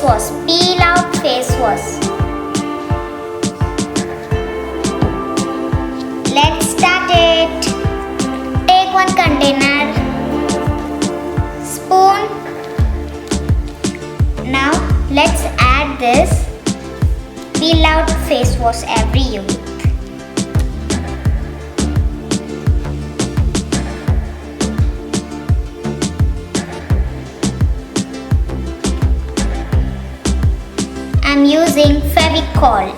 wash. Peel out face wash. Let's start it. Take one container, spoon. Now let's add this peel out face wash everyuth. I'm using Fevicol.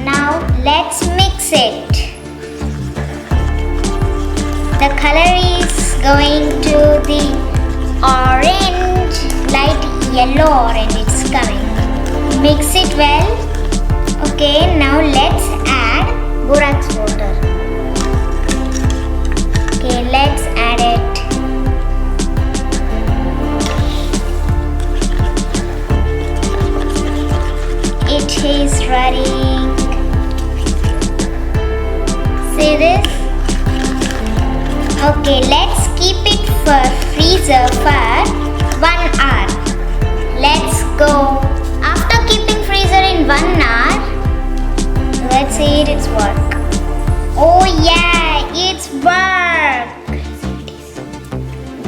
Now let's mix it. The color is going to the orange, light yellow orange it's coming. Mix it well. Okay, now let's add borax water. Okay, let's add it. It is running. See this? Okay, let's keep it for freezer for 1 hour. Let's go. After keeping freezer in 1 hour, let's see its work. Oh yeah, it's work.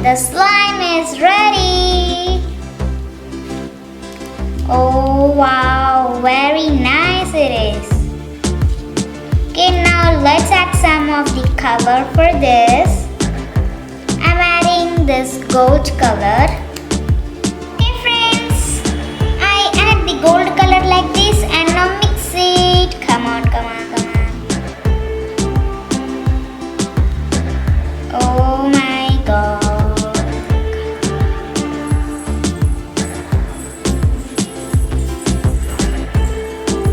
The slime is ready. Oh wow, very nice it is. Okay, now let's add some of the color for this. I'm adding this gold color. Okay friends, I add the gold color like this and now mix it. Come on, come on, come on. Oh my god.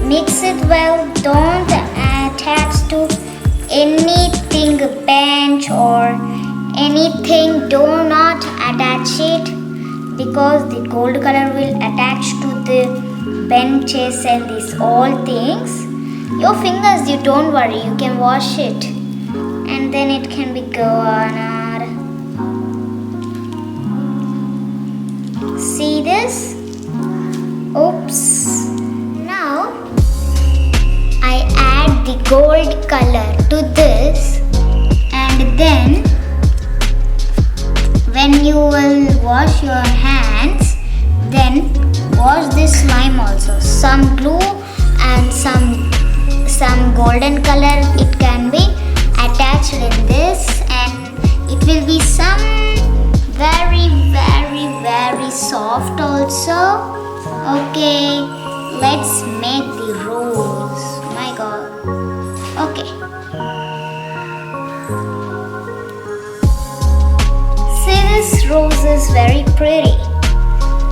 Mix it well, don't attach to anything, bench or anything. Do not attach it because the gold color will attach to the benches and these all things. Your fingers, you don't worry, you can wash it and then it can be gone. See this? Oops. Now I add the gold color to this and then when you will wash your hands, then wash this slime also. Some glue and some golden color, it can be attached in this and it will be some very soft also. Okay, let's make the rose. My god. Okay. See, this rose is very pretty.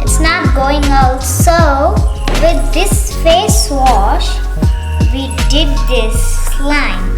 It's not going out. So with this face wash, we did this slime.